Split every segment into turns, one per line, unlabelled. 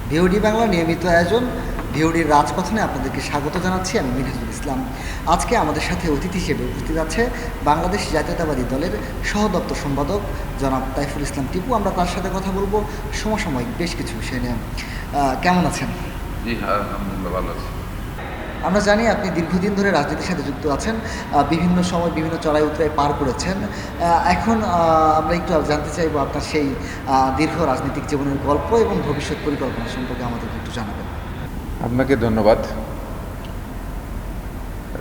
VOD বাংলার নিয়মিত আয়োজন ভিওডির রাজকথনে আপনাদেরকে স্বাগত জানাচ্ছি। আমি মিনহাজুল ইসলাম। আজকে আমাদের সাথে অতিথি হিসেবে উপস্থিত আছে বাংলাদেশ জাতীয়তাবাদী দলের সহ দপ্তর সম্পাদক জনাব তাইফুল ইসলাম টিপু। আমরা তার সাথে কথা বলবো সমসাময়িক বেশ কিছু বিষয় নিয়ে। কেমন আছেন?
জি আলহামদুলিল্লাহ, ভালো আছি।
আমরা জানি আপনি দীর্ঘদিন ধরে রাজনীতির সাথে যুক্ত আছেন, বিভিন্ন সময় বিভিন্ন চড়াই উতরাই পার করেছেন। এখন আমরা একটু জানতে চাইবো আপনার সেই দীর্ঘ রাজনৈতিক জীবনের গল্প এবং ভবিষ্যৎ পরিকল্পনা সম্পর্কে আমাদেরকে একটু জানাবেন।
আপনাকে ধন্যবাদ।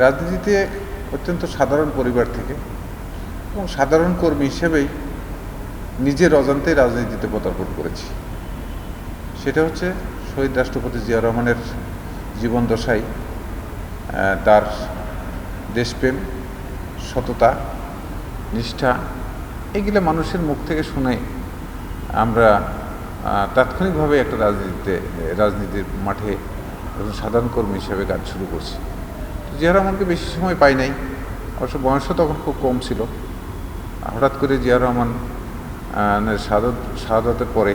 রাজনীতিতে অত্যন্ত সাধারণ পরিবার থেকে এবং সাধারণ কর্মী হিসেবেই নিজের অজান্তে রাজনীতিতে পদার্পণ করেছি। সেটা হচ্ছে শহীদ রাষ্ট্রপতি জিয়া রহমানের জীবন দশায় তার দেশপ্রেম, সততা, নিষ্ঠা এগুলো মানুষের মুখ থেকে শুনে আমরা তাৎক্ষণিকভাবে একটা রাজনীতির মাঠে সাধারণ কর্মী হিসেবে কাজ শুরু করছি। জিয়া রহমানকে বেশি সময় পাই নাই, অবশ্য বয়সও তখন খুব কম ছিল। হঠাৎ করে জিয়া রহমান শাহাদাতের পরে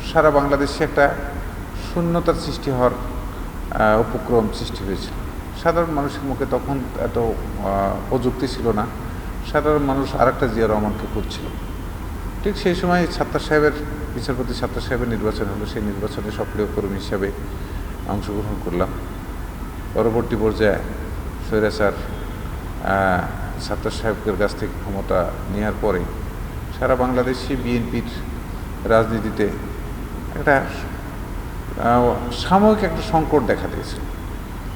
সারা বাংলাদেশে একটা শূন্যতার সৃষ্টি হওয়ার উপক্রম সৃষ্টি হয়েছিল। সাধারণ মানুষের মুখে তখন এত প্রযুক্তি ছিল না, সাধারণ মানুষ আরেকটা জিয়া রহমানকে খুঁজছিল। ঠিক সেই সময় বিচারপতি সাত্তার সাহেবের নির্বাচন হলো। সেই নির্বাচনে সক্রিয় কর্মী হিসাবে অংশগ্রহণ করলাম। পরবর্তী পর্যায়ে স্বৈরাচার সাত্তার সাহেবের কাছ থেকে ক্ষমতা নেওয়ার পরে সারা বাংলাদেশে বিএনপির রাজনীতিতে একটা সাময়িক একটা সংকট দেখা দিয়েছিল।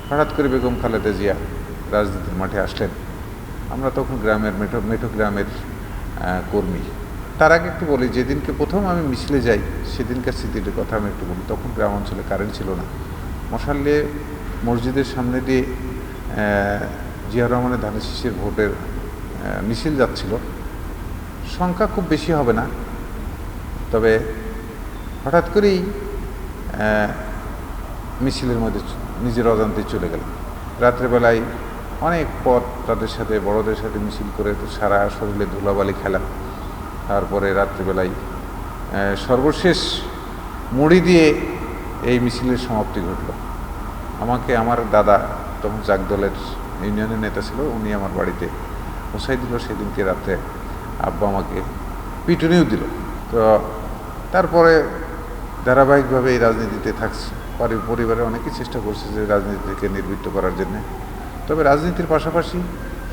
হঠাৎ করে বেগম খালেদা জিয়া রাজনীতির মাঠে আসলেন। আমরা তখন মেঠো গ্রামের কর্মী। তার আগে একটু বলি, যেদিনকে প্রথম আমি মিছিলে যাই সেদিনকার স্মৃতির কথা আমি একটু বলি। তখন গ্রাম অঞ্চলে কারেন্ট ছিল না। মশাল্লে মসজিদের সামনে দিয়ে জিয়া রহমানের ধানের শীষের ভোটের মিছিল যাচ্ছিল। সংখ্যা খুব বেশি হবে না, তবে হঠাৎ করেই মিছিলের মধ্যে নিজের অজান্তে চলে গেলাম। রাত্রেবেলায় অনেক পথ তাদের সাথে, বড়দের সাথে মিছিল করে তো সারা শরীরে ধুলাবালি খেলা। তারপরে রাত্রিবেলায় সর্বশেষ মুড়ি দিয়ে এই মিছিলের সমাপ্তি ঘটল। আমাকে আমার দাদা, তখন জাগদলের ইউনিয়নের নেতা ছিল, উনি আমার বাড়িতে পৌঁছাই দিল। সেদিনকে রাতে আব্বা আমাকে পিটুনিও দিল। তো তারপরে ধারাবাহিকভাবে এই রাজনীতিতে থাকছে। পরিবারে অনেকেই চেষ্টা করছে যে রাজনীতি থেকে নির্বৃত্ত করার জন্যে। তবে রাজনীতির পাশাপাশি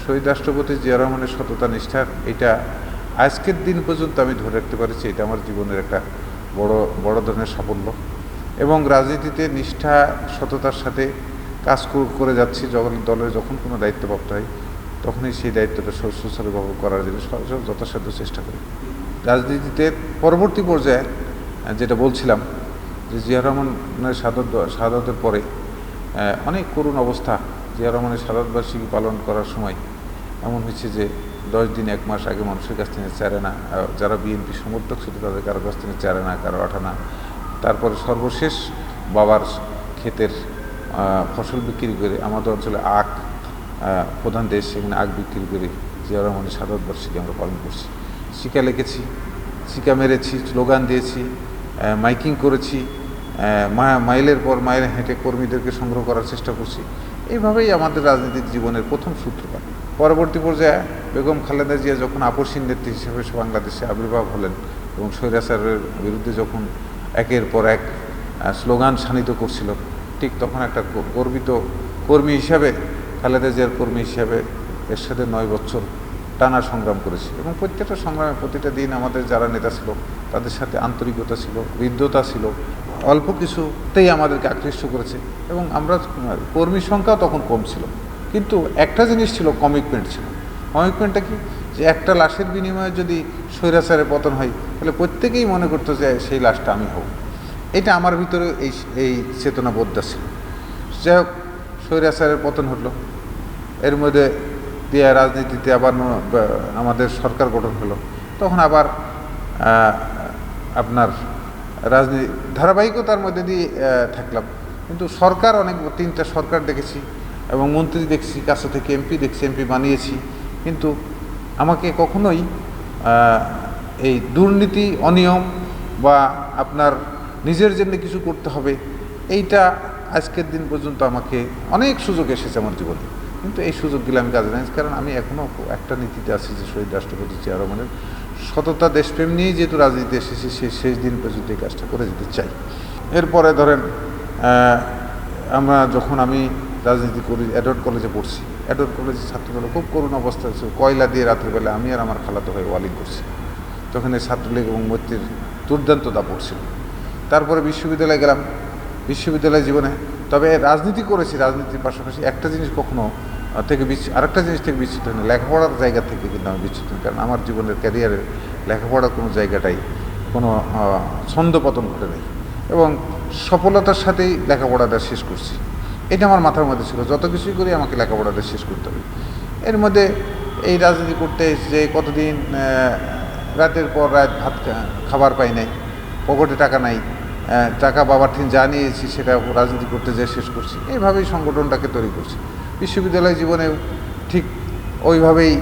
শহীদ রাষ্ট্রপতি জিয়া রহমানের সততা নিষ্ঠার এটা আজকের দিন পর্যন্ত আমি ধরে রাখতে পারছি। এটা আমার জীবনের একটা বড় ধরনের সাফল্য। এবং রাজনীতিতে নিষ্ঠা, সততার সাথে কাজ করে যাচ্ছি। দলের যখন কোনো দায়িত্বপ্রাপ্ত হয় তখনই সেই দায়িত্বটা সুচারুভাবে করার জন্য যথাসাধ্য চেষ্টা করি। রাজনীতিতে পরবর্তী পর্যায়ে যেটা বলছিলাম যে জিয়া রহমানের শাহাদাতের পরে অনেক করুণ অবস্থা। জিয়া রহমানের শাহাদাত বার্ষিকী পালন করার সময় এমন হয়েছে যে 10 দিন 1 মাস আগে মানুষের কাছ থেকে চার আনা, যারা বিএনপি সমর্থক ছিল তাদের কারো কাছ থেকে 4 আনা, কারো 8 আনা। তারপরে সর্বশেষ বাবার ক্ষেতের ফসল বিক্রি করে, আমাদের অঞ্চলে আখ প্রধান দেশ, সেখানে আখ বিক্রি করে জিয়া রহমানের শাহাদাত বার্ষিকী আমরা পালন করছি। শিকা লিখেছি, শিকা মেরেছি, স্লোগান দিয়েছি, মাইকিং করেছি, মাইলের পর মাইল হেঁটে কর্মীদেরকে সংগ্রহ করার চেষ্টা করছি। এইভাবেই আমাদের রাজনৈতিক জীবনের প্রথম সূত্রপাত। পরবর্তী পর্যায়ে বেগম খালেদা জিয়া যখন আপসীন নেত্রী হিসেবে বাংলাদেশে আবির্ভাব হলেন এবং স্বৈরাচারের বিরুদ্ধে যখন একের পর এক স্লোগান শানিত করছিল, ঠিক তখন একটা গর্বিত কর্মী হিসাবে, খালেদা জিয়ার কর্মী হিসাবে এর সাথে 9 বছর টানা সংগ্রাম করেছি। এবং প্রত্যেকটা সংগ্রামে প্রতিটা দিন আমাদের যারা নেতা ছিল তাদের সাথে আন্তরিকতা ছিল, হৃদ্যতা ছিল, অল্প কিছুতেই আমাদেরকে আকৃষ্ট করেছে। এবং আমরা কর্মীর সংখ্যাও তখন কম ছিল, কিন্তু একটা জিনিস ছিল, কমিটমেন্ট ছিল। কমিটমেন্টটা কি, যে একটা লাশের বিনিময়ে যদি স্বৈরাচারের পতন হয় তাহলে প্রত্যেকেই মনে করতো যে সেই লাশটা আমি হব। এটা আমার ভিতরে এই চেতনাবোধটা ছিল। যাই হোক, স্বৈরাচারের পতন হলো, এর মধ্যে দিয়ে রাজনীতিতে আবার আমাদের সরকার গঠন হলো। তখন আবার আপনার রাজনীতি ধারাবাহিকতার মধ্যে দিয়ে থাকলাম। কিন্তু সরকার 3টা সরকার দেখেছি এবং মন্ত্রী দেখছি, কাছে থেকে এমপি দেখছি, এমপি বানিয়েছি। কিন্তু আমাকে কখনোই এই দুর্নীতি, অনিয়ম বা আপনার নিজের জন্য কিছু করতে হবে, এইটা আজকের দিন পর্যন্ত আমাকে অনেক সুযোগ এসেছে আমার জীবনে, কিন্তু এই সুযোগগুলো আমি কাজে নেই, কারণ আমি এখনও একটা নীতিতে আছি যে শহীদ রাষ্ট্রপতি জিয়া রহমানের সততা দেশপ্রেম নিয়েই যেহেতু রাজনীতিতে এসেছি, সেই শেষ দিন পর্যন্ত এই কাজটা করে যেতে চাই। এরপরে ধরেন আমি রাজনীতি করি, অ্যাডওয়ার্ড কলেজে পড়ছি, অ্যাডওয়ার্ড কলেজে ছাত্রদল খুব করুণ অবস্থা ছিল, কয়লা দিয়ে রাত্রিবেলা আমি আর আমার খালাতো ভাই ওয়ালিং করছি, তখন এই ছাত্রলীগ এবং মৈত্রীর দুর্দান্ত দাপট ছিল। তারপরে বিশ্ববিদ্যালয়ে গেলাম, বিশ্ববিদ্যালয় জীবনে তবে রাজনীতি করেছি, রাজনীতির পাশাপাশি একটা জিনিস কখনো আরেকটা জিনিস থেকে বিচ্যুত হয়নি, লেখাপড়ার জায়গা থেকে কিন্তু আমি বিচ্যুত হই, কারণ আমার জীবনের ক্যারিয়ারের লেখাপড়ার কোনো জায়গাটাই কোনো ছন্দপতন ঘটে নেই এবং সফলতার সাথেই লেখাপড়াটা শেষ করছি। এটা আমার মাথার মধ্যে ছিল, যত কিছুই করি আমাকে লেখাপড়াটা শেষ করতে হবে। এর মধ্যে এই রাজনীতি করতে যে কতদিন রাতের পর রাত ভাত খাবার পাই নাই, পকেটে টাকা নাই, টাকা বাবার ঠিক যা নিয়েছি সেটা রাজনীতি করতে যেয়ে শেষ করছি, এইভাবেই সংগঠনটাকে তৈরি করছি। বিশ্ববিদ্যালয় জীবনেও ঠিক ওইভাবেই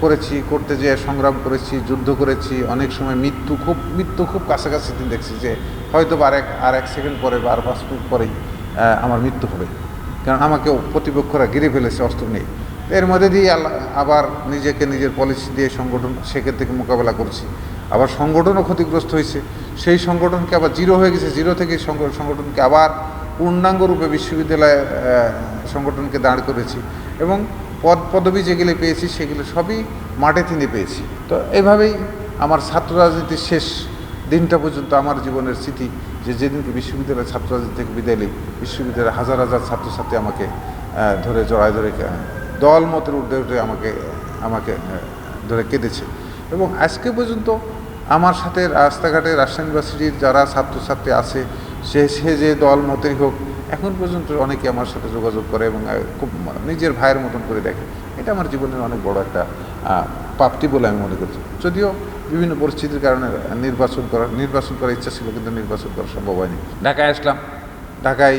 করেছি, করতে যেয়ে সংগ্রাম করেছি, যুদ্ধ করেছি, অনেক সময় মৃত্যু খুব কাছাকাছি দিন দেখছি যে হয়তো আর এক সেকেন্ড পরে বা আর 5 মিনিট পরেই আমার মৃত্যু হবে, কারণ আমাকে প্রতিপক্ষরা ঘিরে ফেলেছে অস্ত্র নেই। এর মধ্যে দিয়ে আবার নিজের পলিসি দিয়ে সংগঠন সেখান থেকে মোকাবেলা করছি, আবার সংগঠনও ক্ষতিগ্রস্ত হয়েছে, সেই সংগঠনকে আবার জিরো হয়ে গেছে, জিরো থেকে সংগঠনকে আবার পূর্ণাঙ্গ রূপে বিশ্ববিদ্যালয়ে সংগঠনকে দাঁড় করেছি এবং পদবি যেগুলো পেয়েছি সেগুলো সবই মাঠে থেকে পেয়েছি। তো এইভাবেই আমার ছাত্র রাজনীতির শেষ দিনটা পর্যন্ত আমার জীবনের স্মৃতি, যেদিনকে বিশ্ববিদ্যালয়ের ছাত্র রাজনীতি থেকে বিদায় নিই, বিশ্ববিদ্যালয়ের হাজার হাজার ছাত্রছাত্রী আমাকে ধরে জড়ায় ধরে দল মতের ঊর্ধ্বে উঠে আমাকে ধরে কেঁদেছে এবং আজকে পর্যন্ত আমার সাথে রাস্তাঘাটে রাজশাহী ইউনিভার্সিটির যারা ছাত্রছাত্রী আছে সে যে দল মতেই হোক, এখন পর্যন্ত অনেকে আমার সাথে যোগাযোগ করে এবং খুব নিজের ভাইয়ের মতন করে দেখে। এটা আমার জীবনের অনেক বড় একটা প্রাপ্তি বলে আমি মনে করছি। যদিও বিভিন্ন পরিস্থিতির কারণে নির্বাচন করার ইচ্ছা ছিল, কিন্তু নির্বাচন করা সম্ভব হয়নি। ঢাকায় আসলাম, ঢাকায়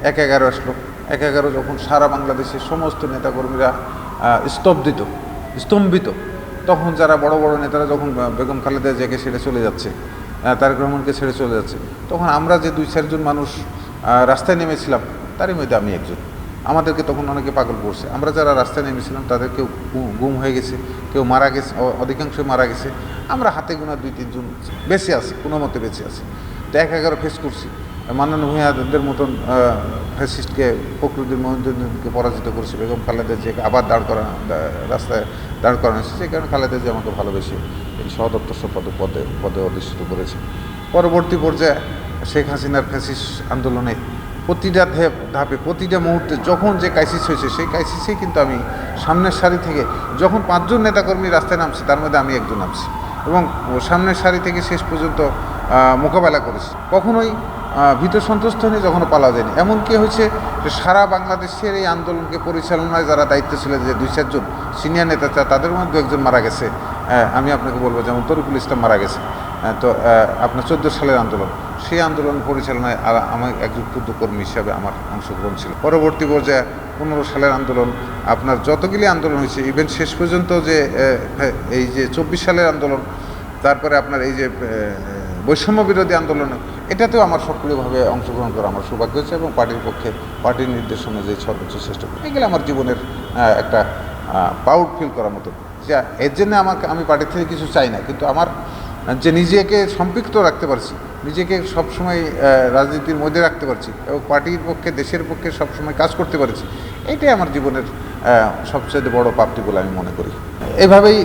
1/11 আসলো। 1/11 যখন সারা বাংলাদেশের সমস্ত নেতাকর্মীরা স্তম্ভিত, তখন যারা বড় বড় নেতারা যখন বেগম খালেদা জিয়াকে ছেড়ে চলে যাচ্ছে, তারেক রহমানকে ছেড়ে চলে যাচ্ছে, তখন আমরা যে 2-4 জন মানুষ রাস্তায় নেমেছিলাম, তারই মধ্যে আমি একজন। আমাদেরকে তখন অনেকে পাগল করছে। আমরা যারা রাস্তায় নেমেছিলাম তাদের কেউ গুম হয়ে গেছে, কেউ মারা গেছে, অধিকাংশ মারা গেছে। আমরা হাতে গোনা 2-3 জন বেঁচে আছি, কোনো মতে বেঁচে আছি। তো 1/11 ফেস করছি। মান্নান ভূঁইয়াদের মতন ফ্যাসিস্টকে, ফখরুদ্দিন মহিউদ্দিনকে পরাজিত করেছে, বেগম খালেদা জিয়াকে আবার রাস্তায় দাঁড় করানো হয়েছে। সেই কারণে খালেদা জিয়া আমাকে ভালোবেসে এই সহদপ্তর পদে অধিষ্ঠিত করেছে। পরবর্তী পর্যায়ে শেখ হাসিনার ফ্যাসিস্ট আন্দোলনে প্রতিটা ধাপে প্রতিটা মুহূর্তে যখন যে ক্রাইসিস হয়েছে, সেই ক্রাইসিসেই কিন্তু আমি সামনের সারি থেকে, যখন 5 জন নেতাকর্মী রাস্তায় নামছে তার মধ্যে আমি একজন নামছি এবং সামনের সারি থেকে শেষ পর্যন্ত মোকাবেলা করেছি। কখনোই ভীত সন্ত্রস্ত হয়নি, যখনও পালা যায়নি। এমনকি হয়েছে যে সারা বাংলাদেশের এই আন্দোলনকে পরিচালনায় যারা দায়িত্ব ছিল, যে 2-4 জন সিনিয়র নেতা, তাদের মধ্যে একজন মারা গেছে। আমি আপনাকে বলবো, যেমন তরিকুল ইসলাম মারা গেছে। তো আপনার 14 সালের আন্দোলন, সেই আন্দোলন পরিচালনায় আমার একজন ক্ষুদ্র কর্মী হিসাবে আমার অংশগ্রহণ ছিল। পরবর্তী পর্যায়ে 15 সালের আন্দোলন, আপনার যতগুলি আন্দোলন হয়েছে, ইভেন শেষ পর্যন্ত যে এই যে 24 সালের আন্দোলন, তারপরে আপনার এই যে বৈষম্য বিরোধী আন্দোলন, এটাতেও আমার সক্রিয়ভাবে অংশগ্রহণ করা আমার সৌভাগ্য হয়েছে এবং পার্টির নির্দেশনা যে সর্বোচ্চ চেষ্টা করি, এগুলো আমার জীবনের একটা প্রাউড ফিল করার মতো। যে এর জন্য আমি পার্টির থেকে কিছু চাই না, কিন্তু আমার যে নিজেকে সম্পৃক্ত রাখতে পারছি, নিজেকে সবসময় রাজনীতির মধ্যে রাখতে পারছি এবং পার্টির পক্ষে, দেশের পক্ষে সবসময় কাজ করতে পারছি, এটাই আমার জীবনের সবচেয়ে বড় প্রাপ্তি বলে আমি মনে করি। এভাবেই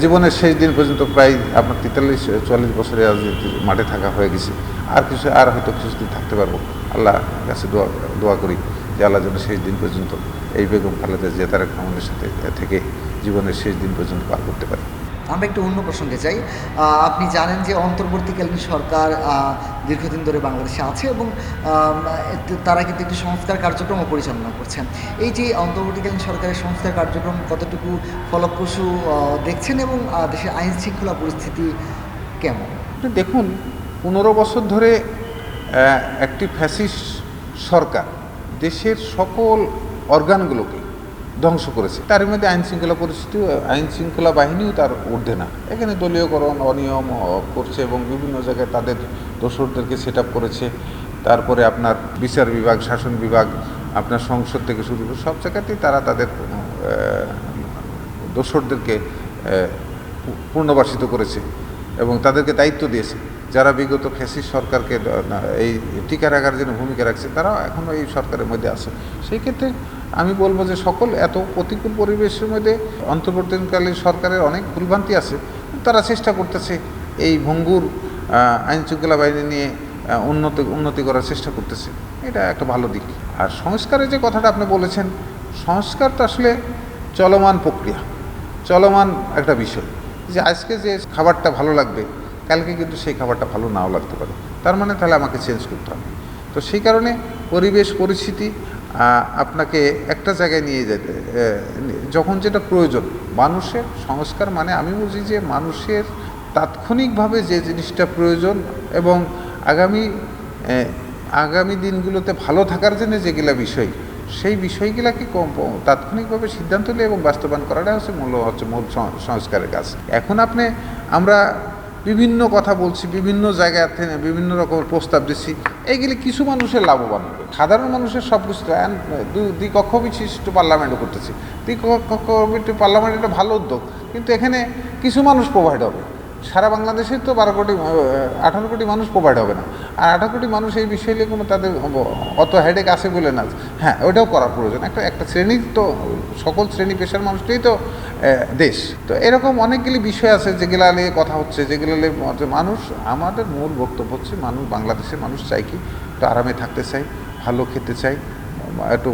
জীবনের শেষ দিন পর্যন্ত প্রায় আপনার 43-44 বছরের রাজনীতির মাঠে থাকা হয়ে গেছে। আর হয়তো কিছুদিন থাকতে পারবো। আল্লাহ কাছে দোয়া করি যে আল্লাহ যেন শেষ দিন পর্যন্ত এই বেগম খালেদা জিয়া তারেক রহমানের সাথে থেকে জীবনের শেষ দিন পর্যন্ত পার করতে পারি।
আমরা একটু অন্য প্রসঙ্গে যাই। আপনি জানেন যে অন্তর্বর্তীকালীন সরকার দীর্ঘদিন ধরে বাংলাদেশে আছে এবং তারা কিন্তু একটি সংস্কার কার্যক্রমও পরিচালনা করছেন। এই যে অন্তর্বর্তীকালীন সরকারের সংস্কার কার্যক্রম কতটুকু ফলপ্রসূ দেখছেন এবং দেশের আইন শৃঙ্খলা পরিস্থিতি কেমন?
দেখুন, 15 বছর ধরে একটি ফ্যাসিস্ট সরকার দেশের সকল অর্গানগুলোকে ধ্বংস করেছে। তার মধ্যে আইন শৃঙ্খলা বাহিনীও তার ঊর্ধ্বে না। এখানে দলীয়করণ, অনিয়ম করছে এবং বিভিন্ন জায়গায় তাদের দোসরদেরকে সেট আপ করেছে, তারপরে আপনার বিচার বিভাগ, শাসন বিভাগ, আপনার সংসদ থেকে শুরু করে সব জায়গাতেই তারা তাদের দোসরদেরকে পুনর্বাসিত করেছে এবং তাদেরকে দায়িত্ব দিয়েছে। যারা বিগত ফ্যাসিস্ট সরকারকে এই টিকা রাখার জন্য ভূমিকা রাখছে, তারাও এখনও এই সরকারের মধ্যে আছে। সেই ক্ষেত্রে আমি বলবো যে সকল এত প্রতিকূল পরিবেশের মধ্যে অন্তর্বর্তীকালীন সরকারের অনেক ভুলভ্রান্তি আছে, তারা চেষ্টা করতেছে এই ভঙ্গুর আইনশৃঙ্খলা বাহিনী নিয়ে উন্নতি করার চেষ্টা করতেছে। এটা একটা ভালো দিক। আর সংস্কারের যে কথাটা আপনি বলেছেন, সংস্কার তো আসলে চলমান প্রক্রিয়া, চলমান একটা বিষয়। যে আজকে যে খাবারটা ভালো লাগবে, কালকে কিন্তু সেই খাবারটা ভালো নাও লাগতে পারে, তার মানে তাহলে আমাকে চেঞ্জ করতে হবে। তো সেই কারণে পরিবেশ পরিস্থিতি আপনাকে একটা জায়গায় নিয়ে যেতে, যখন যেটা প্রয়োজন মানুষের সংস্কার মানে আমি বুঝি যে মানুষের তাৎক্ষণিকভাবে যে জিনিসটা প্রয়োজন এবং আগামী দিনগুলোতে ভালো থাকার জন্য যেগুলা বিষয়, সেই বিষয়গুলোকে তাৎক্ষণিকভাবে সিদ্ধান্ত নিয়ে এবং বাস্তবায়ন করাটা হচ্ছে মূল সংস্কারের কাজ। এখন আমরা বিভিন্ন কথা বলছি, বিভিন্ন জায়গা থেকে বিভিন্ন রকমের প্রস্তাব দিচ্ছি, এইগুলি কিছু মানুষের লাভবান হবে, সাধারণ মানুষের সব কিছু। দ্বিকক্ষ বিশিষ্ট পার্লামেন্টও করতেছি, দ্বিকক্ষ পার্লামেন্ট একটা ভালো উদ্যোগ, কিন্তু এখানে কিছু মানুষ প্রোভাইড হবে। সারা বাংলাদেশের তো 18 কোটি মানুষ প্রোভাইড হবে না, আর 18 কোটি মানুষ এই বিষয় নিয়ে কোনো তাদের অত হেডেক আছে বলে না। হ্যাঁ, ওইটাও করার প্রয়োজন। একটা শ্রেণী তো, সকল শ্রেণী পেশার মানুষটাই তো দেশ। তো এরকম অনেকগুলি বিষয় আছে যেগুলো নিয়ে কথা হচ্ছে, যেগুলো নিয়ে মানুষ, আমাদের মূল বক্তব্য হচ্ছে বাংলাদেশের মানুষ চাই কি, একটু আরামে থাকতে চাই, ভালো খেতে চাই, একটু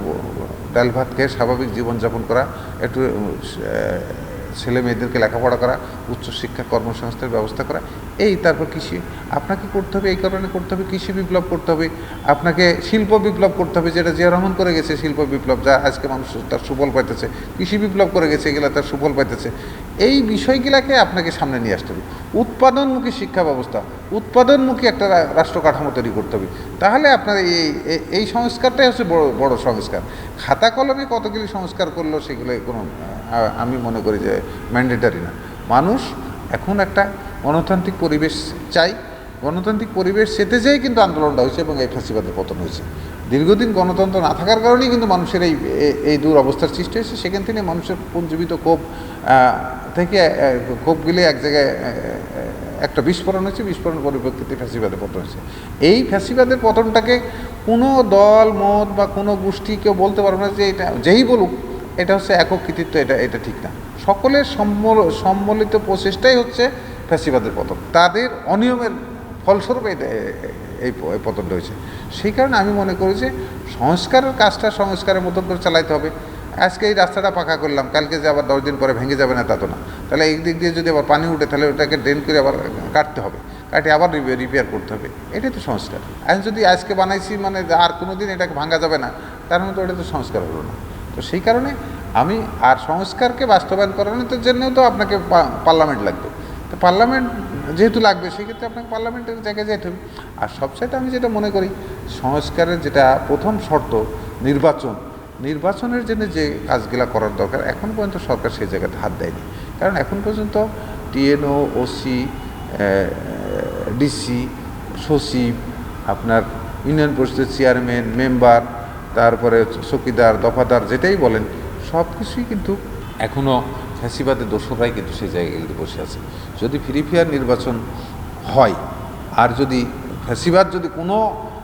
ডাল ভাত খেয়ে স্বাভাবিক জীবনযাপন করা, একটু ছেলে মেয়েদেরকে লেখাপড়া করা, উচ্চশিক্ষা কর্মসংস্থানের ব্যবস্থা করা। তারপর কৃষি আপনাকে করতে হবে, এই কারণে করতে হবে, কৃষি বিপ্লব করতে হবে, আপনাকে শিল্প বিপ্লব করতে হবে, যেটা জিয়া রহমান করে গেছে, শিল্প বিপ্লব, যা আজকে মানুষ তার সুফল পাইতেছে। কৃষি বিপ্লব করে গেছে, এগুলো তার সুফল পাইতেছে। এই বিষয়গুলোকে আপনাকে সামনে নিয়ে আসতে হবে। উৎপাদনমুখী শিক্ষা ব্যবস্থা, উৎপাদনমুখী একটা রাষ্ট্র কাঠামো তৈরি করতে হবে। তাহলে আপনার এই সংস্কারটাই হচ্ছে বড় সংস্কার। খাতা কলমে কতগুলি সংস্কার করলো সেগুলো কোনো আমি মনে করি যে ম্যান্ডেটারি না। মানুষ এখন একটা গণতান্ত্রিক পরিবেশ চাই, গণতান্ত্রিক পরিবেশ চেতে চাই, কিন্তু আন্দোলনটা হয়েছে এবং এই ফ্যাসিবাদের পতন হয়েছে। দীর্ঘদিন গণতন্ত্র না থাকার কারণেই কিন্তু মানুষের এই দুরবস্থার সৃষ্টি হয়েছে। সেখান থেকে মানুষের পুঞ্জীবিত ক্ষোভ থেকে ক্ষোভগুলি এক জায়গায় একটা বিস্ফোরণ হয়েছে, বিস্ফোরণ পরিপ্রেক্ষিতে ফ্যাসিবাদের পতন হয়েছে। এই ফ্যাসিবাদের পতনটাকে কোনো দল মত বা কোনো গোষ্ঠী কেউ বলতে পারবে না যে এটা যেই বলুক এটা হচ্ছে একক কৃতিত্ব, এটা ঠিক না। সকলের সম্মিলিত প্রচেষ্টাই হচ্ছে ফ্যাসিবাদের পতন, তাদের অনিয়মের ফলস্বরূপ এই পতনটা হয়েছে। সেই কারণে আমি মনে করি যে সংস্কারের কাজটা সংস্কারের মতন করে চালাইতে হবে। আজকে এই রাস্তাটা পাকা করলাম, কালকে যে আবার 10 দিন পরে ভেঙে যাবে না তা তো না। তাহলে এই দিক দিয়ে যদি আবার পানি উঠে, তাহলে ওটাকে ড্রেন করে আবার কাটতে হবে, কাটে আবার রিপেয়ার করতে হবে। এটাই তো সংস্কার। আমি যদি আজকে বানাইছি মানে আর কোনো দিন এটাকে ভাঙা যাবে না, তার মানে তো এটা তো সংস্কার হলো না। তো সেই কারণে আর সংস্কারকে বাস্তবায়ন করানোর জন্যও তো আপনাকে পার্লামেন্ট লাগবে। তো পার্লামেন্ট যেহেতু লাগবে, সেক্ষেত্রে আপনাকে পার্লামেন্টের জায়গায় যেতে হবে। আর সবচাইতে আমি যেটা মনে করি, সংস্কারের যেটা প্রথম শর্ত নির্বাচনের জন্য যে কাজগুলো করার দরকার, এখন পর্যন্ত সরকার সেই জায়গাতে হাত দেয়নি। কারণ এখন পর্যন্ত টিএনও, ওসি, ডিসি, সচিব, আপনার ইউনিয়ন পরিষদের চেয়ারম্যান, মেম্বার, তারপরে চৌকিদার, দফাদার, যেটাই বলেন, সব কিছুই কিন্তু এখনও ফ্যাসিবাদের দোসররাই কিন্তু সেই জায়গাগুলিতে বসে আছে। যদি ফ্রি ফেয়ার নির্বাচন হয়, আর যদি ফ্যাসিবাদ যদি কোনো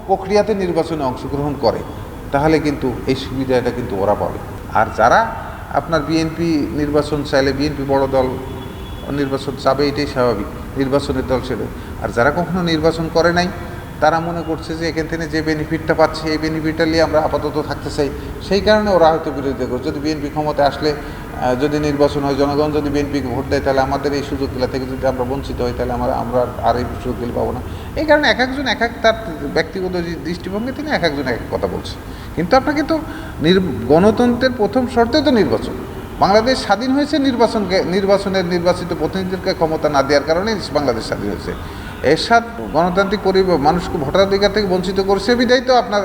প্রক্রিয়াতে নির্বাচনে অংশগ্রহণ করে, তাহলে কিন্তু এই সুবিধাটা কিন্তু ওরা পাবে। আর যারা আপনার বিএনপি নির্বাচন চাইলে, বিএনপি বড় দল, নির্বাচন চাবে, এটাই স্বাভাবিক, নির্বাচনের দল ছেড়ে। আর যারা কখনো নির্বাচন করে নাই, তারা মনে করছে যে এখান থেকে যে বেনিফিটটা পাচ্ছে, এই বেনিফিটটা নিয়ে আমরা আপাতত থাকতে চাই, সেই কারণে ওরা হয়তো বিরোধিতা করছে। যদি বিএনপি ক্ষমতায় আসলে, যদি নির্বাচন হয়, জনগণ যদি বিএনপিকে ভোট দেয়, তাহলে আমাদের এই সুযোগগুলো থেকে যদি আমরা বঞ্চিত হই, তাহলে আমরা আর এই সুযোগগুলি পাবো না। এই কারণে এক একজন তার ব্যক্তিগত দৃষ্টিভঙ্গি তিনি এক একজন এক কথা বলছে। কিন্তু আপনাকে তো গণতন্ত্রের প্রথম শর্তে তো নির্বাচন। বাংলাদেশ স্বাধীন হয়েছে নির্বাচনের নির্বাচিত প্রতিনিধিদেরকে ক্ষমতা না দেওয়ার কারণে বাংলাদেশ স্বাধীন হয়েছে। এরশাদ গণতান্ত্রিক পরিবেশ মানুষকে ভোটাধিকার থেকে বঞ্চিত করছে, বিধায় তো আপনার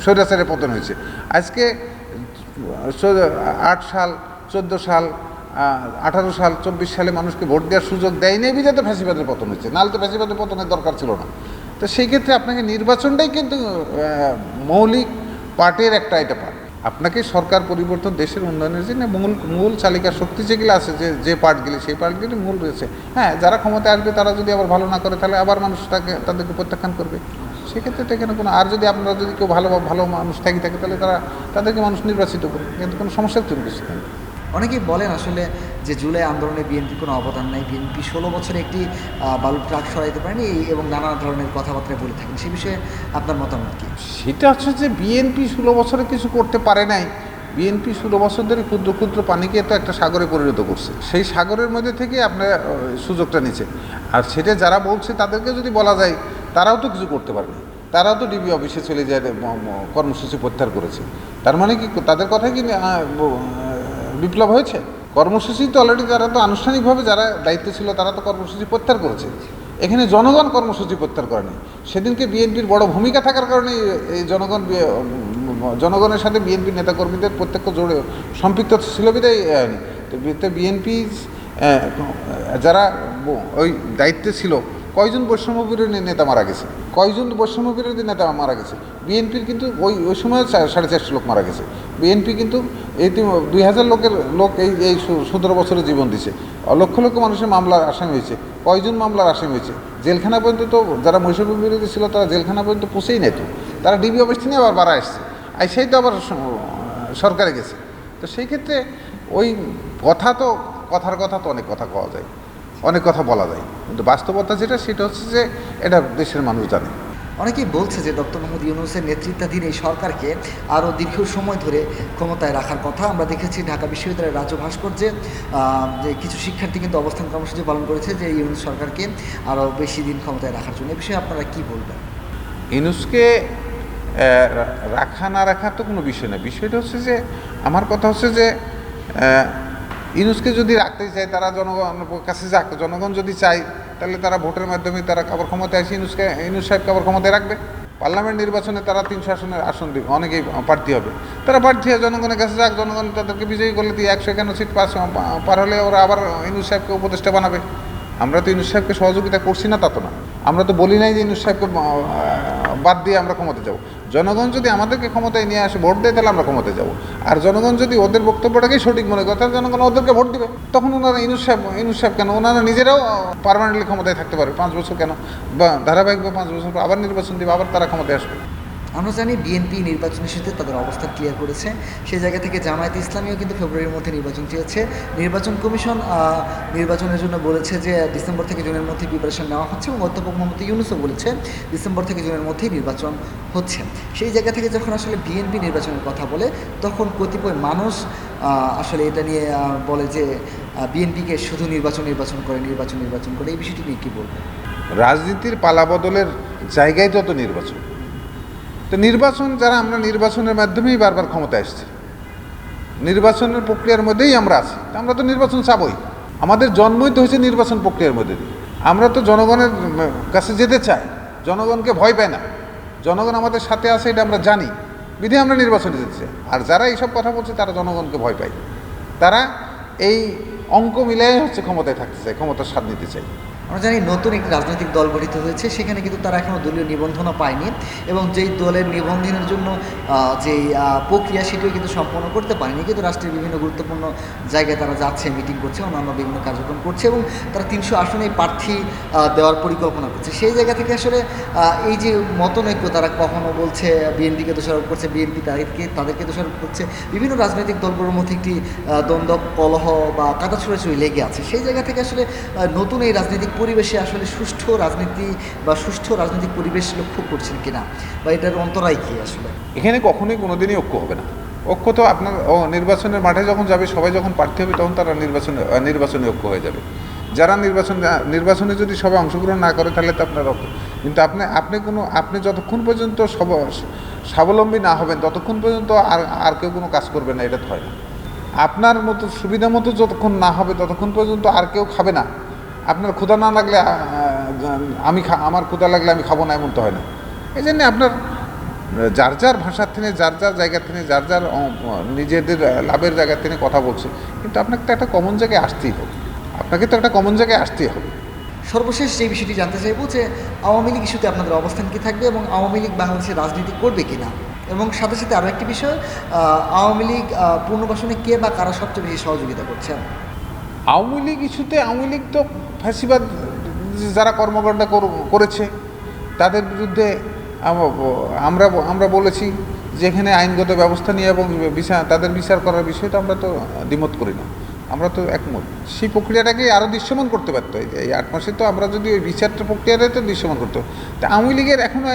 স্বৈরাচারের পতন হয়েছে। আজকে 8 সাল, 14 সাল, 18 সাল, 24 সালে মানুষকে ভোট দেওয়ার সুযোগ দেয়নি, বিধায় তো ফ্যাসিবাদের পতন হয়েছে। নাহলে তো ফ্যাসিবাদের পতনের দরকার ছিল না। তো তো সেই ক্ষেত্রে আপনাকে নির্বাচনটাই কিন্তু মৌলিক পার্টের একটা এটা পার্ট। আপনাকে সরকার পরিবর্তন দেশের উন্নয়নের জন্য মূল চালিকা শক্তি যেগুলো আছে, যে পার্টগুলি, সেই পার্টগুলি মূল রয়েছে। হ্যাঁ, যারা ক্ষমতায় আসবে তারা যদি আবার ভালো না করে তাহলে আবার মানুষ তাদেরকে প্রত্যাখ্যান করবে। সেক্ষেত্রে তো এখানে কোনো, আর যদি আপনারা যদি কেউ ভালো মানুষ থাকে তাহলে তাদেরকে মানুষ নির্বাচিত করবে, কিন্তু কোনো সমস্যার তৈরি করছে না।
অনেকেই বলেন আসলে যে জুলাই আন্দোলনে বিএনপির কোনো অবদান নাই, বিএনপি 16 বছরে একটি বালুর ট্রাক সরাইতে পারেনি এবং নানা ধরনের কথাবার্তা বলে থাকেন। সে বিষয়ে আপনার মতামত কি?
সেটা হচ্ছে যে বিএনপি 16 বছরে কিছু করতে পারে নাই। বিএনপি 16 বছর ধরে ক্ষুদ্র ক্ষুদ্র পানিকে তো একটা সাগরে পরিণত করছে, সেই সাগরের মধ্যে থেকে আপনার সুযোগটা নিচ্ছে। আর সেটা যারা বলছে তাদেরকে যদি বলা যায়, তারাও তো কিছু করতে পারেনি। তারাও তো ডিবি অফিসে চলে যায়, কর্মসূচি প্রত্যাহার করেছে। তার মানে কি তাদের কথাই কি বিপ্লব হয়েছে? কর্মসূচি তো অলরেডি, তারা তো আনুষ্ঠানিকভাবে যারা দায়িত্ব ছিল তারা তো কর্মসূচি প্রত্যাহার করেছে। এখানে জনগণ কর্মসূচি প্রত্যাহার করেনি। সেদিনকে বিএনপির বড় ভূমিকা থাকার কারণে এই জনগণের সাথে বিএনপির নেতাকর্মীদের প্রত্যক্ষ জোরে সম্পৃক্ত ছিল বিধায় হয়নি। তো বিএনপি যারা ওই দায়িত্বে ছিল, কয়জন বৈষম্য বিরোধী নেতা মারা গেছে, কয়জন বৈষম্য বিরোধী নেতা মারা গেছে। বিএনপির কিন্তু ওই সময় 450 লোক মারা গেছে। বিএনপি কিন্তু এই 2000 লোক এই 17 বছরে জীবন দিছে। লক্ষ লক্ষ মানুষের মামলার আসামি হয়েছে। কয়জন মামলার আসামি হয়েছে? জেলখানা পর্যন্ত তো যারা বৈষম্য বিরোধী ছিল তারা জেলখানা পর্যন্ত পৌঁছেই নাই, তো তারা ডিবি অফিস থেকে আবার বাড়া আসছে, আর সেই তো আবার সরকারে গেছে। তো সেই ক্ষেত্রে ওই কথার কথা তো অনেক কথা কওয়া যায়, অনেক কথা বলা যায়, কিন্তু বাস্তবতা সেটা হচ্ছে যে এটা দেশের মানুষ জানে।
অনেকেই বলছে যে ডক্টর মোহাম্মদ ইউনূসের নেতৃত্বাধীন এই সরকারকে আরও দীর্ঘ সময় ধরে ক্ষমতায় রাখার কথা। আমরা দেখেছি ঢাকা বিশ্ববিদ্যালয়ের রাজ্য ভাস্কর্যে যে কিছু শিক্ষার্থী কিন্তু অবস্থান কর্মসূচি পালন করেছে যে ইউনূস সরকারকে আরও বেশি দিন ক্ষমতায় রাখার জন্য। এ বিষয়ে আপনারা কী বলবেন?
ইউনূসকে রাখা না রাখার তো কোনো বিষয় না। বিষয়টা হচ্ছে যে, আমার কথা হচ্ছে যে ইউনূসকে যদি রাখতে চায় তারা জনগণের কাছে যাক। জনগণ যদি চায় তাহলে তারা ভোটের মাধ্যমে তারা আবার ক্ষমতায় আসে ইউনূস সাহেবকে আবার ক্ষমতায় রাখবে। পার্লামেন্ট নির্বাচনে তারা 300 আসন দিবে, অনেকেই প্রার্থী হবে। তারা প্রার্থী হয়ে জনগণের কাছে যাক, জনগণ তাদেরকে বিজয়ী করলে 151 সিট পার হলে ওরা আবার ইউনূস সাহেবকে উপদেষ্টা বানাবে। আমরা তো ইউনূস সাহেবকে সহযোগিতা করছি না, তা তো না। আমরা তো বলি নাই যে ইউনূস সাহেবকে বাদ দিয়ে আমরা ক্ষমতায় যাব। জনগণ যদি আমাদেরকে ক্ষমতায় নিয়ে আসে, ভোট দেয়, তাহলে আমরা ক্ষমতায় যাব। আর জনগণ যদি ওদের বক্তব্যটাকেই সঠিক মনে করে, তাহলে জনগণ ওদেরকে ভোট দিবে। তখন ওনারা ইউনূস সাহেব কেন, ওনারা নিজেরাও পার্মানেন্টলি ক্ষমতায় থাকতে পারে 5 বছর কেন, বা ধারাবাহিকভাবে 5 বছর পর আবার নির্বাচন দেবে, আবার তারা ক্ষমতায় আসবে।
আমরা জানি বিএনপি নির্বাচন ইস্যুতে তাদের অবস্থান ক্লিয়ার করেছে। সেই জায়গা থেকে জামায়াতে ইসলামীও কিন্তু ফেব্রুয়ারির মধ্যে নির্বাচন চেয়েছে। নির্বাচন কমিশন নির্বাচনের জন্য বলেছে যে ডিসেম্বর থেকে জুনের মধ্যে প্রিপারেশন নেওয়া হচ্ছে, এবং অধ্যাপক মোহাম্মদ ইউনূসও বলেছে ডিসেম্বর থেকে জুনের মধ্যেই নির্বাচন হচ্ছে। সেই জায়গা থেকে যখন আসলে বিএনপি নির্বাচনের কথা বলে, তখন কতিপয় মানুষ আসলে এটা নিয়ে বলে যে বিএনপিকে শুধু নির্বাচন করে। এই বিষয়টি নিয়ে কী বলবেন?
রাজনীতির পালাবদলের জায়গায় তো নির্বাচন। তো নির্বাচন, যারা আমরা নির্বাচনের মাধ্যমেই বারবার ক্ষমতায় আসছি, নির্বাচনের প্রক্রিয়ার মধ্যেই আমরা আছি, আমরা তো নির্বাচন চাবই। আমাদের জন্মই তো হয়েছে নির্বাচন প্রক্রিয়ার মধ্যে দিয়ে। আমরা তো জনগণের কাছে যেতে চাই, জনগণকে ভয় পায় না, জনগণ আমাদের সাথে আছে এটা আমরা জানি, বিধে আমরা নির্বাচনে যেতে চাই। আর যারা এইসব কথা বলছে তারা জনগণকে ভয় পায়, তারা এই অঙ্ক মিলাই হচ্ছে ক্ষমতায় থাকতে চায়, ক্ষমতার স্বাদ নিতে চায়।
আমরা জানি নতুন একটি রাজনৈতিক দল গঠিত হয়েছে, সেখানে কিন্তু তারা এখনও দলীয় নিবন্ধনও পায়নি, এবং যেই দলের নিবন্ধনের জন্য যেই প্রক্রিয়া সেটিও কিন্তু সম্পন্ন করতে পারেনি। কিন্তু রাষ্ট্রের বিভিন্ন গুরুত্বপূর্ণ জায়গায় তারা যাচ্ছে, মিটিং করছে, অন্যান্য বিভিন্ন কার্যক্রম করছে, এবং তারা 300 আসনে প্রার্থী দেওয়ার পরিকল্পনা করছে। সেই জায়গা থেকে আসলে এই যে মতনৈক্য, তারা কখনো বলছে বিএনপিকে দোষারোপ করছে, বিএনপি তাদেরকে দোষারোপ করছে, বিভিন্ন রাজনৈতিক দলগুলোর মধ্যে একটি দ্বন্দ্ব, কলহ বা কাদা ছোড়াছুড়ি লেগে আছে। সেই জায়গা থেকে আসলে নতুন এই রাজনৈতিক পরিবেশে আসলে সুষ্ঠু রাজনীতি বা সুষ্ঠু রাজনৈতিক পরিবেশ লক্ষ্য করছেন কিনা, বা এটার অন্তরায় কি আসলে?
এখানে কখনোই কোনোদিনই ঐক্য হবে না। ঐক্য তো আপনার নির্বাচনের মাঠে যখন যাবে, সবাই যখন প্রার্থী হবে, তখন তারা নির্বাচনে ঐক্য হয়ে যাবে। যারা নির্বাচনে যদি সবাই অংশগ্রহণ না করে, তাহলে তো আপনার ঐক্য। কিন্তু আপনি যতক্ষণ পর্যন্ত স্বাবলম্বী না হবেন, ততক্ষণ পর্যন্ত আর কেউ কোনো কাজ করবে না, এটা তো হয় না। আপনার মতো সুবিধা মতো যতক্ষণ না হবে, ততক্ষণ পর্যন্ত আর কেউ খাবে না। আপনার ক্ষুধা না লাগলে আমার ক্ষুধা লাগলে আমি খাবো না, এমন তো হয় না। এই জন্যে আপনার যার যার ভাষার থেকে, যার যার জায়গার থেকে, যার যার নিজেদের লাভের জায়গার থেকে কথা বলছে, কিন্তু আপনাকে তো একটা কমন জায়গায় আসতেই হবে।
সর্বশেষ যে বিষয়টি জানতে চাইব যে আওয়ামী লীগ ইস্যুতে আপনাদের অবস্থান কী থাকবে এবং আওয়ামী লীগ বাংলাদেশের রাজনীতি করবে কি না, এবং সাথে সাথে আরও একটি বিষয়, আওয়ামী লীগ পুনর্বাসনে কে বা কারা সবচেয়ে বেশি সহযোগিতা করছেন?
আওয়ামী লীগ ইস্যুতে আওয়ামী লীগ তো ফ্যাসিবাদ যারা কর্মকাণ্ড করেছে তাদের বিরুদ্ধে আমরা বলেছি যে এখানে আইনগত ব্যবস্থা নিয়ে এবং তাদের বিচার করার বিষয়টা আমরা তো দ্বিমত করি না, আমরা তো একমত। সেই প্রক্রিয়াটাকে আরও দৃশ্যমান করতে পারতো। এই 8 মাসে তো আমরা যদি ওই বিচারটা প্রক্রিয়াটাই তো দৃশ্যমান করতো। তা আওয়ামী লীগের এখনও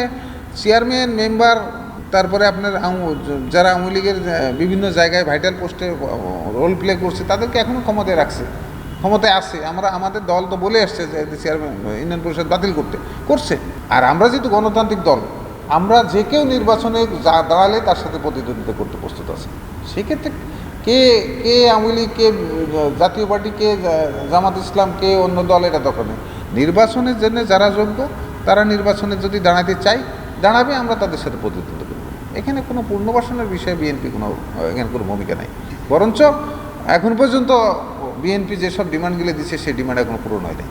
চেয়ারম্যান, মেম্বার, তারপরে আপনার যারা আওয়ামী লীগের বিভিন্ন জায়গায় ভাইটাল পোস্টে রোল প্লে করছে তাদেরকে এখনও ক্ষমতায় আছে। আমাদের দল তো বলে আসছে যে চেয়ারম্যান ইউনিয়ন পরিষদ বাতিল করছে। আর আমরা যেহেতু গণতান্ত্রিক দল, আমরা যে কেউ নির্বাচনে দাঁড়ালে তার সাথে প্রতিদ্বন্দ্বিতা করতে প্রস্তুত আছে। সেক্ষেত্রে কে আওয়ামী লীগ, কে জাতীয় পার্টি, কে জামাত ইসলাম, কে অন্য দল, এটা দরকার নেই। নির্বাচনের জন্য যারা যোগ্য তারা নির্বাচনে যদি দাঁড়াতে চায় দাঁড়াবে, আমরা তাদের সাথে প্রতিদ্বন্দ্বিতা করব। এখানে কোনো পুনর্বাসনের বিষয়ে বিএনপি এখানে কোনো ভূমিকা নেই। বরঞ্চ এখন পর্যন্ত বিএনপি যেসব ডিমান্ডগুলি দিচ্ছে সেই ডিমান্ড এখনও পূরণ হয় নাই।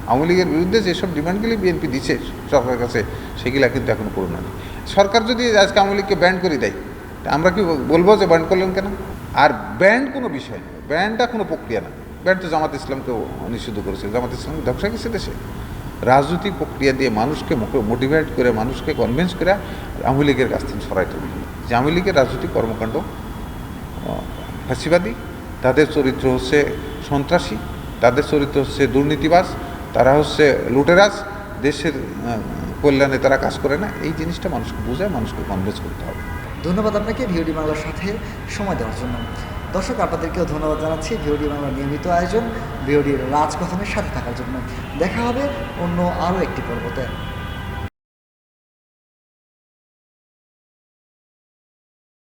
আওয়ামী লীগের বিরুদ্ধে যেসব ডিমান্ডগুলি বিএনপি দিচ্ছে সরকারের কাছে, সেগুলো কিন্তু এখনও পূরণ হয়নি। সরকার যদি আজকে আওয়ামী লীগকে ব্যান্ড করে দেয়, আমরা কি বলবো যে ব্যান্ড করলেন কেন? আর ব্যান্ড কোনো বিষয় না, ব্যান্ডটা কোনো প্রক্রিয়া না। ব্যান্ড তো জামাত ইসলামকেও নিষিদ্ধ করেছে, জামাত ইসলামকে ধ্বংসা গেছে দেশে। রাজনৈতিক প্রক্রিয়া দিয়ে মানুষকে মোটিভেট করে, মানুষকে কনভিন্স করে আওয়ামী লীগের কাছ থেকে সরাইতে হবে। যে আওয়ামী লীগের রাজনৈতিক কর্মকাণ্ড ফাঁসিবাদী, তাদের চরিত্র হচ্ছে সন্ত্রাসী, তাদের চরিত্র হচ্ছে দুর্নীতিবাজ, তারা হচ্ছে লুটেরাজ, দেশের কল্যাণে তারা কাজ করে না। এই জিনিসটা মানুষকে বোঝায়, মানুষকে কনভিন্স করতে হবে।
ধন্যবাদ আপনাকে ভিওডি বাংলার সাথে সময় দেওয়ার জন্য। দর্শক, আপনাদেরকেও ধন্যবাদ জানাচ্ছি ভিওডি বাংলার নিয়মিত আয়োজন ভিওডির রাজকথনের সাথে থাকার জন্য। দেখা হবে অন্য আরও একটি পর্বতে।